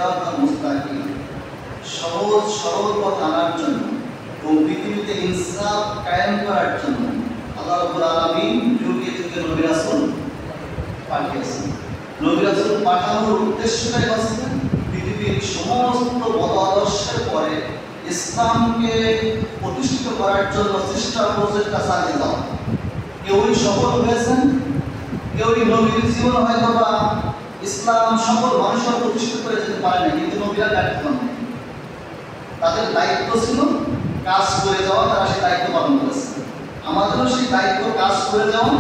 সিরাতাল মুস্তাকিম, সহজ সরল পথ আনার জন্য ও পৃথিবীতে ইনসাফ কায়েম করার জন্য আল্লাহ রাব্বুল আলামিন যুগে যুগে নবী রাসূল পাঠিয়েছেন। নবী রাসূল পাঠানোর উদ্দেশ্যটাই হচ্ছে পৃথিবীর সমস্ত মত আদর্শের পরে ইসলামকে প্রতিষ্ঠিত করার জন্য চেষ্টা প্রচেষ্টা চালিয়ে যাওয়া। কেউই সফল হয়েছেন, কেউই নবীর জীবন হয়তো বা ইসলাম সকল মানুষের প্রতিষ্ঠিত করে যেতে পারে না, কিন্তু নবীরা ব্যর্থ হন। তাদের দায়িত্ব ছিল কাজ করে যাওয়া, তারা সেই দায়িত্ব পালন করেছে। আমাদেরও সেই দায়িত্ব কাজ করে যাওয়া,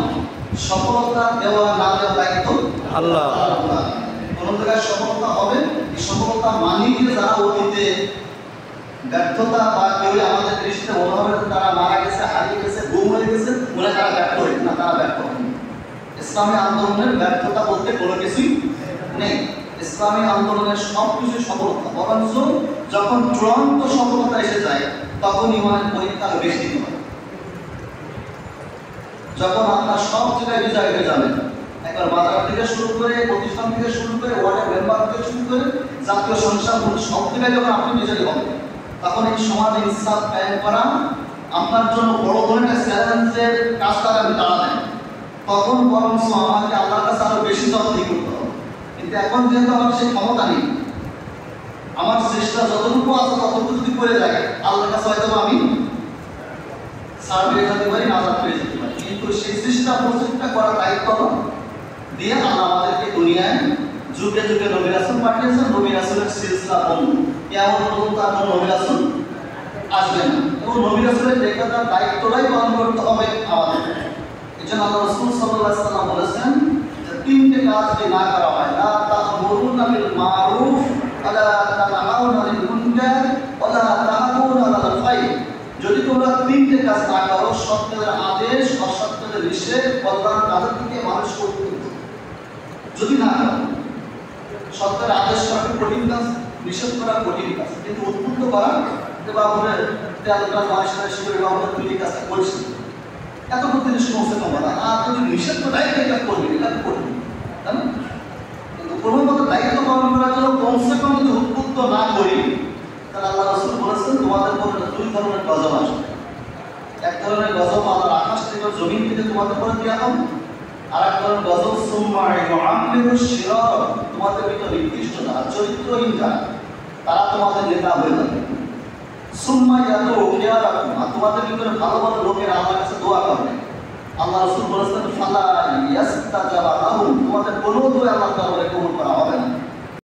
সফলতা দেওয়া না দেওয়া দায়িত্ব আল্লাহ। কোন জায়গায় সফলতা হবে, এই সফলতা মানিয়ে যারা অতীতে ব্যর্থতা বা কেউ আমাদের দৃষ্টিতে মনে হবে তারা মারা গেছে, হারিয়ে গেছে, গুম হয়ে গেছে, মনে তারা ব্যর্থ হয়েছে না, তারা ব্যর্থ হন। ইসলামী আন্দোলনের ব্যর্থতা বলতে কোনো কিছুই নেই। ইসলামী আন্দোলনের সবকিছু সফলতা, বরঞ্চ যখন চূড়ান্ত সফলতা এসে যায় তখন ইমানের পরীক্ষা বেশি দিতে হয়। যখন আপনার সব জায়গায় বিজয় হয়ে যাবেন, একবার বাজার থেকে শুরু করে, প্রতিষ্ঠান থেকে শুরু করে, ওয়ার্ডের মেম্বার থেকে শুরু করে, জাতীয় সংসদ সব জায়গায় যখন আপনি বিজয়ী হবেন, তখন এই সমাজে ইনসাফ কায়েম করা আপনার জন্য বড় ধরনের চ্যালেঞ্জের কাজটা আপনি দাঁড়াবেন। তখন বরঞ্চ আমাকে আল্লাহর কাছে আরো বেশি যত্ন করতে হবে। কিন্তু এখন যেহেতু আমার সেই ক্ষমতা নেই, আমার চেষ্টা যতটুকু আছে ততটুকু যদি করে যায়, আল্লাহর কাছে হয়তো আমি ছাড় পেয়ে যেতে পারি, নাজাত পেয়ে যেতে পারি। কিন্তু সেই চেষ্টা প্রচেষ্টা করার দায়িত্ব দিয়ে আল্লাহ আমাদেরকে দুনিয়ায় যুগে যুগে নবী রাসূল পাঠিয়েছেন। নবী রাসূলের সিলসিলা বন্ধ, কিয়ামত পর্যন্ত আর নবী রাসূল আসবেন না, এবং নবী রাসূলের দেখার দায়িত্বটাই পালন করতে হবে আমাদের। এজন্য আল্লাহ রাসূল সাল্লাল্লাহু আলাইহি ওয়াসাল্লাম বলেছেন যে তিনটে কাজ যদি না করা হয়, লা তা'মুরুনা বিল মারুফ ওয়া লা তানহাউনা আনিল মুনকার ওয়া লা তা'মুরুনা আলাল খায়র, যদি তোমরা তিনটে কাজ না করো, সত্যের আদেশ, অসত্যের নিষেধ, কল্যাণ কাজের থেকে মানুষকে উদ্বুদ্ধ যদি না করো, সত্যের আদেশ করা কঠিন কাজ, নিষেধ করা কঠিন কাজ, কিন্তু উদ্বুদ্ধ করা যে বাবুরে তেলটা মানুষের শিবিরে বাবুরে তুই এই কাজটা করছিস, এতটুকু জিনিস পৌঁছে কমা না, আর যদি নিষেধ তো দায়িত্ব এটা করবি, এটা করবি, তাই না? কিন্তু কোনো মতো দায়িত্ব পালন করার জন্য পৌঁছে কম যদি উদ্বুদ্ধ না করি, তাহলে আল্লাহ রাসূল বলেছেন তোমাদের মধ্যে দুই ধরনের গজব আসবে। এক ধরনের গজব আল্লাহর আকাশ থেকে জমিন থেকে তোমাদের উপরে দেওয়া হবে, আর এক ধরনের গজব সুম্মা ইউআমিরুশ শিরার, তোমাদের ভিতরে নিকৃষ্ট যারা চরিত্রহীন যারা, তারা তোমাদের নেতা হয়ে যাবে। সুম্মা ইয়াদউ খিয়ারাকুম, আর তোমাদের ভিতরে ভালো ভালো লোকেরা আল্লাহর কাছে দোয়া করবে। আল্লাহ রাসূল বলেছেন ফালা ইয়াস্তাজাবা লাহুম, তোমাদের কোনো দোয়া আল্লাহ তাআলা